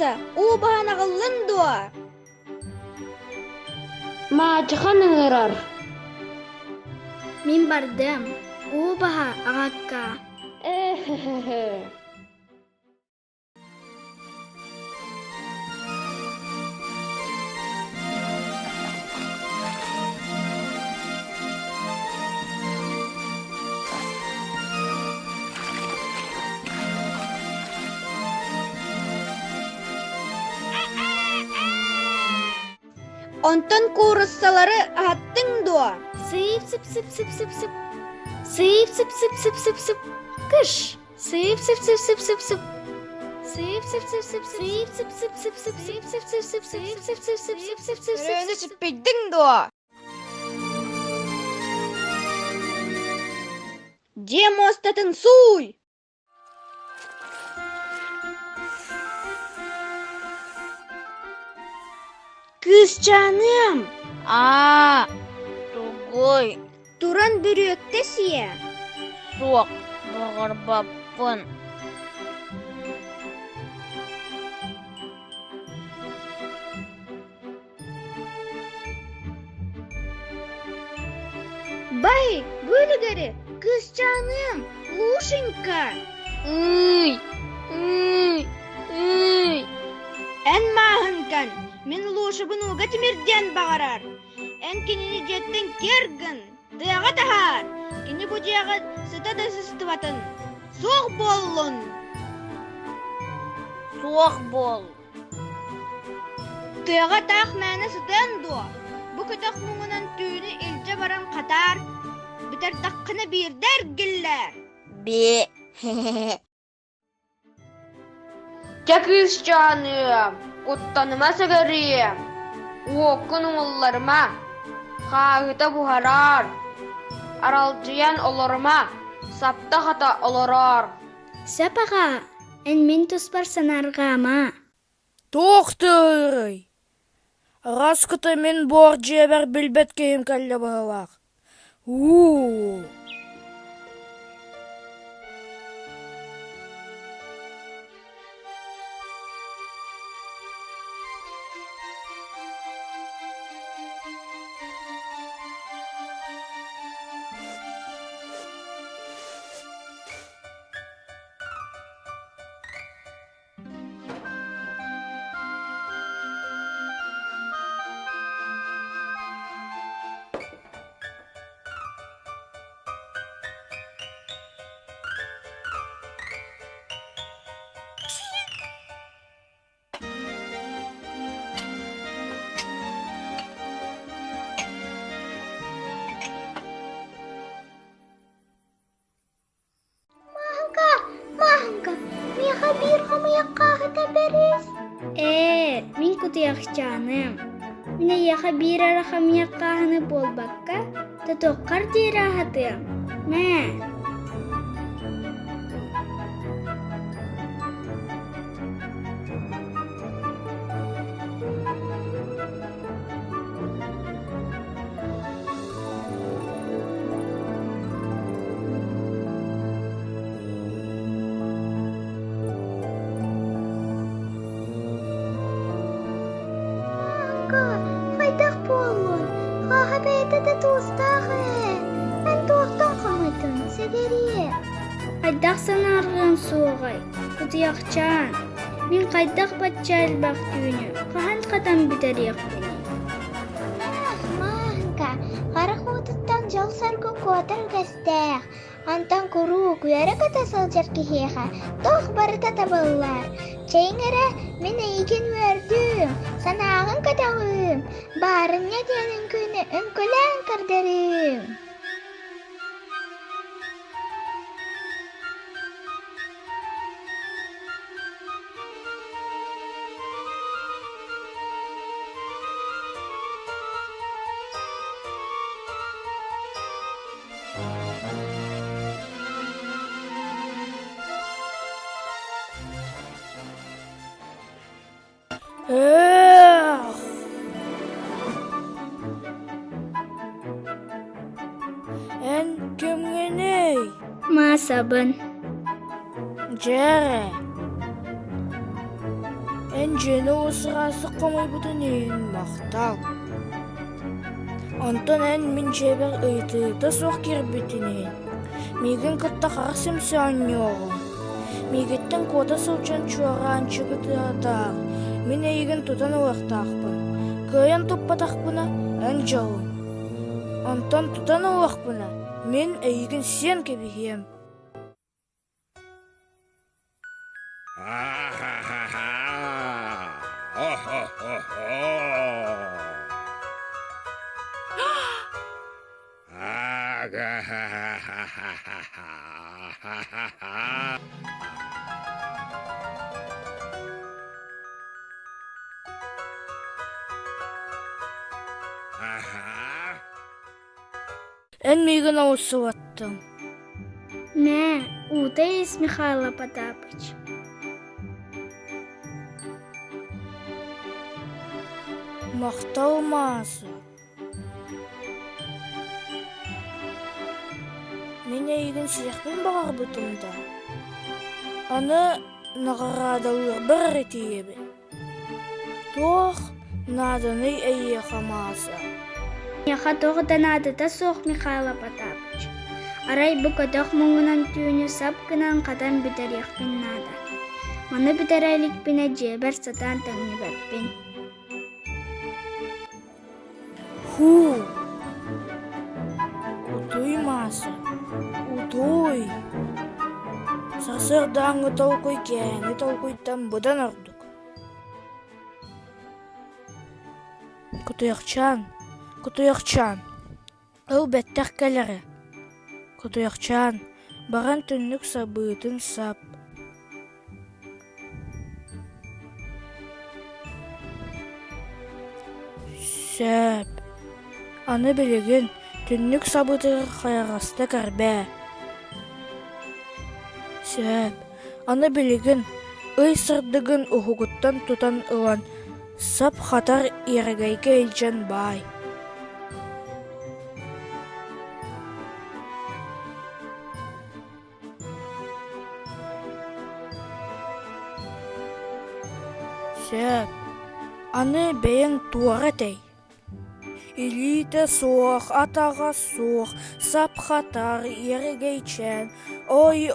болбаса, убаһана гыллын дуа. Маачыхан ыңырар. Мин бардым. Убаһа агакка. Эхе-хе-хе. Онтон куруссалары аттың дуа. Сып сып сып сып сып сып. Сып сып сып сып сып сып. Кыш. Сып сып сып сып сып сып. Сып сып сып сып сып сып сып сып сып сып сып сып сып сып сып сып сып сып сып сып Өрөөнү сүппейдиң дуа. Дем остатын суй. Кыз жаным, Тугой, туран бүрөкте сие. суок, бағырбаппын. Бай, бөлігері, кыз жаным, Лушенька. Үй. Ән мағынкан, мен Лушы бұнуға тимирден бағарар. Ән кенені жеттен кергін, дыяға тахар. Кені бұ дияға сытады сыстыватын. Соқ болын. Суок бол. Дыяға тақ мәні сытын дуа. Бұ көтақ мұңынан түйіні елже баран қатар. Бітер таққыны бірдер гіллер. Бе. Кекис жаным. Куттаныма сөгерим. Уоккун уолларыма. Хаагыта бухарар. Аралжыян олорыма. Сапта хата олорар. Сапаға. Эн мен туспар санарғама. Тоқтый! Раскыта мен борджия бер билбет кейім кәлі бағалақ. Маханка, меха бир хамыяккағы да берес. Мин кутыяқ жаным. Міне яха бир ара хамыяккағыны болбакка, да тоққар дейір ағатым. Мә. Хайдақ болын, қаға бәйті де туыстағы. Мен тоқтан қамытын, сәгере. Қайдақ санарғын соғай, құтияқчан. Мен қайдақ батчайыл бақ түйіні, қаған қатан бітер еқпені. Маханка, қарық отыттан жол саргын көтір гәстәқ. Антан күру күйәрі ката сылжар кехеға, тоқ барыта табылар. Чейңірі, мен eigen өрдім, санағын катағым, барын неденің күні үнкілән кірдірім. Ән кемгеней? Масабын. Жәрі. Эн жені осырасы қомай бұтын ең мақтал. Онтон эн мен жебер ыйтыта соқ кербетінен. Меген кытта қарсым сөйін оғым. Мегеттен кода сылчан чуаран чыгыты атақ. Мен еген тұтан уақтақпын. Көйен тұппатақпына эн жауын. Онтон тұтан уақпына мен еген сен кебігем. Эн меген ауысываттым. Мә, ута ес Михайло Потапыч. Мақтал масы. Мен еген сияқпен бағар бұтымда. Аны нағарадалыр бір ретейебі. Тоқ наданы әйе қамасы. Яха тоғыдан адыта соқ Михайло Потапыч. Арай бұқадақ мұңынан түйіні сапқынан қадан бітер яқпен нада. Маны бітер әлікпіне жебер сатан тәңі бәппен. Ху! Утуй масы. Утуй! Сасырдаңы толкуй кәңі толкуйттан бұдан ұрдық. Кутуяқчан. Ыл бәттәқ кәлері. Кутуяқчан, баран түнлік сабытын сап. Сөп. Аны білеген түнлік сабытыр қайғасты кәрбә. Сөп. Аны білеген ый сырдығын ұғығыттан тұтан ұлан сап хатар ерегейке елжен бай. Сөп. Аны бәйін туары тәй. Илите соқ, атаға соқ, сап хатар ерегейчен, ой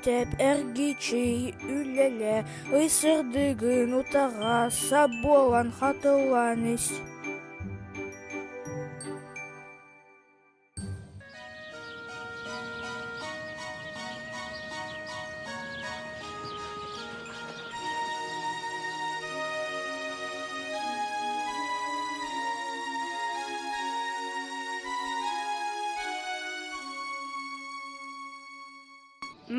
тәп әргечей үлеле, ұйсырдығын ұтаға сап болан хатыланыш.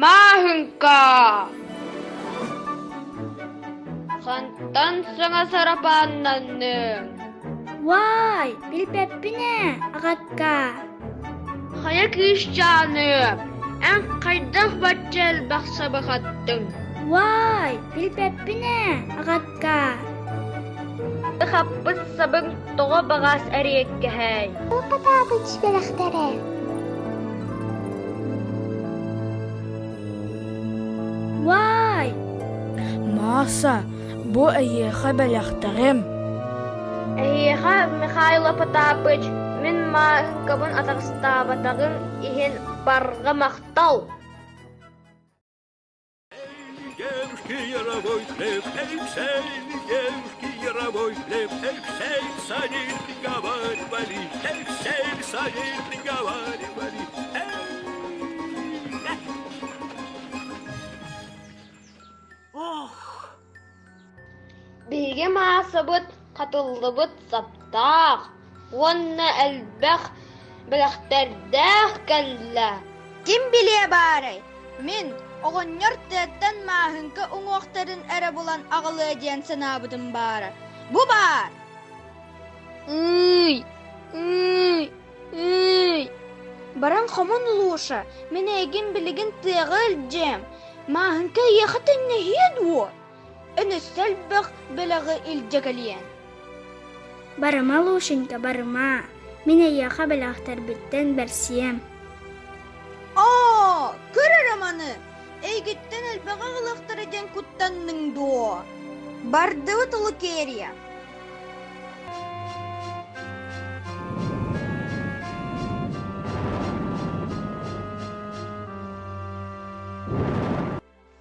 Mahınka! Santan sana sarapanlandım. Vay, bilbeppine, ağakka. Hayak iş canım. En kaydak batçel baksa bakattım. Vay, bilbeppine, ağakka. Kapıs sabın toğa bağas eriyek gehey. Potapıç belaktere. Vay, Masa, bu әйеға бәләқтірім. Эйха Михайло Потапыч, мен Mahınkабын атағыстабатағын иген барға мақтал. Девушки, яровой хлеб, Эльсей, девушки, яровой хлеб, Эльсей, садит, приговаривали, Эльсей, садит, приговаривали. Биге масабыт, қатылдыбыт саптақ, онны әлбәқ біләқтердәқ кәллә. Ким биле барай? Мен оғыннер тәттен Mahınka оңуақтарын әрі болан ағылы әден сынабыдым бары. Бұ бар! Баран қомын ұлуша, мен әген білігін тіғіл жем. Mahınka еқатын нехед о? Үні сәлбіқ біліғі үлдегілен. barıma Luşenka, barıma. Mine yaxa belaqtar bitten bersiyem. Көрірім аны! Әйгіттен әлбіға ғылықтар әден күттанның до. Бардыбыт Лукерия.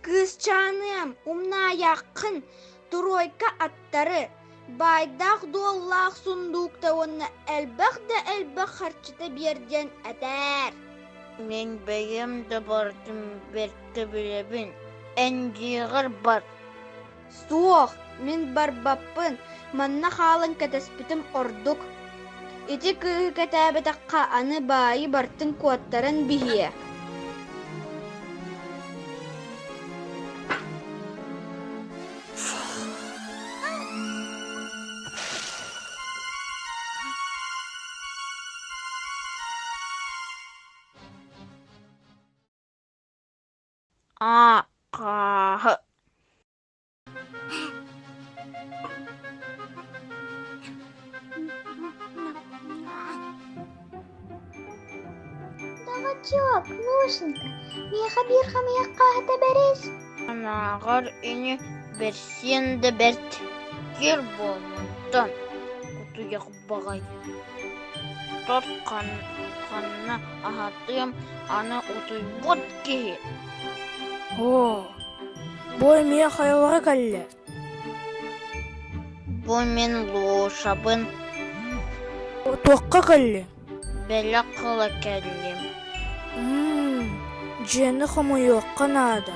Kızçanım, umna yakın, Troyka attarı, Baydaq dollaq sundukta onu elbaq harçıta birden eder. Men beyim de bardım bertte bilebin. En jığır bar. Soğuk, min barbappın, manna halın kataspitim orduk. İti kığı katabe takka anı bayi bartın kuattarın bihiye. Kahı. Dağıtyok, Luşenka. Meyha bir hamaya kahta beriz. Anağır ini bersin de bert. Yer bolmandan. Kutuyak bagay. Tot kanna ahatıyım ana utuy bot ki. О, бой мия хайылары кәлле. Bu men loşabın Туаққа кәлле. bela kıla kellim. Жені қымы yoqqa nada.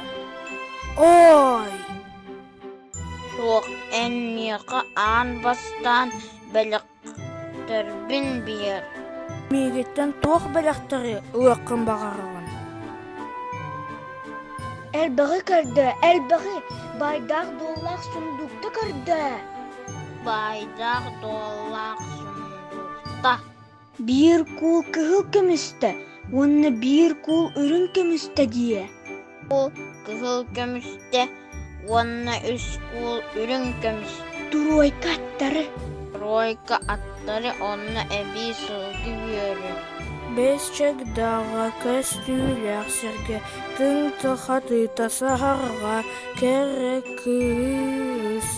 Ой, Çok enniğe an bastan belak terbin bir yer. мигеттен туақ бәләқтері ұяққын бағарығын. Elbağı kardı, elbağı, Baydaq dollaq sundukta kardı. Baydak dolak sundukta. Bir kul kıhıl kemiste, onu bir kul ürün kemiste diye. Kızıl kömüste, onunla üç kul ürün kömüste. Troyka attarı. Royka atları onunla ebi sılgı yürü. Бесчек дағы көстүйлер серге, тың тұхаты тасарға керек күз.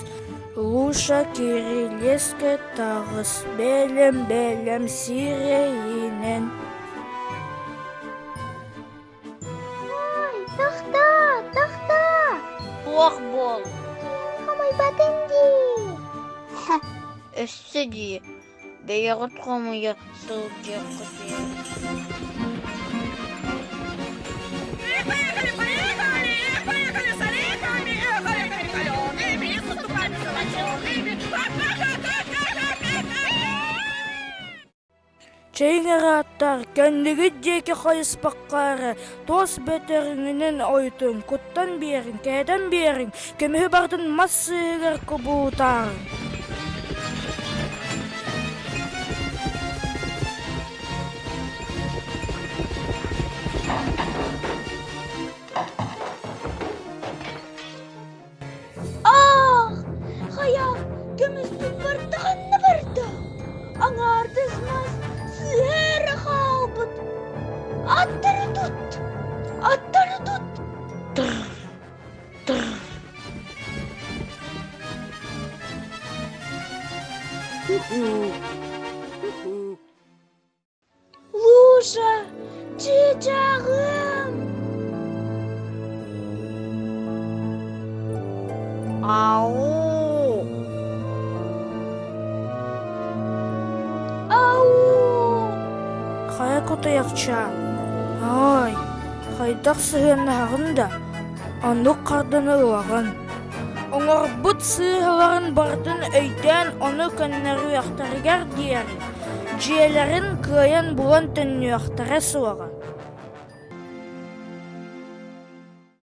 Луша кирилеске тағыс, белем сирейінен. Ay, tahta. Soğuk bol. Hamay batındı. Össe diye. Beyağıt komuya sılgı kutuya. Чейгері аттар кәндігі деке қайыспаққары, тос бетеріңінен ойтын, құттан берін, кәден берін, кемі бардың массығыр күбуутарын. Hayal, gömüstün vardı, kanlı vardı. Anardızmaz, sığır halbıt. Atları tut. Luşa, cicağım. Au. Қая көтаяқча. Ай, қайдақ сығынағын да, анық қардын ұлағын. Оңар бұт сығыларын бардың өйден оны көннері яқтарығар дейері. Жиелерін күйен бұлан түнні яқтары суаға.